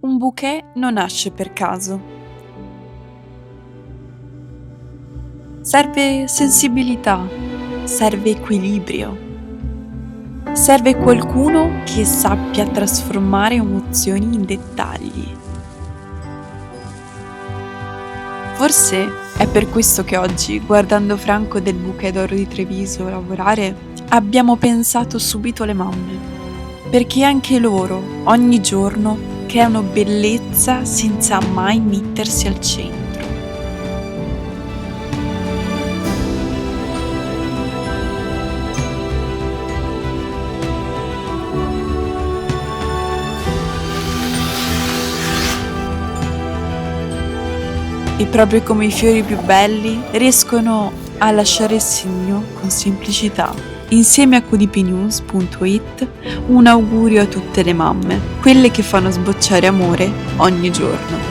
Un bouquet non nasce per caso. Serve sensibilità, serve equilibrio, serve qualcuno che sappia trasformare emozioni in dettagli. Forse è per questo che oggi, guardando Franco del Bouquet d'Oro di Treviso lavorare, abbiamo pensato subito alle mamme, perché anche loro, ogni giorno, creano bellezza senza mai mettersi al centro. E proprio come i fiori più belli, riescono a lasciare il segno con semplicità. Insieme a qdpnews.it un augurio a tutte le mamme, quelle che fanno sbocciare amore ogni giorno.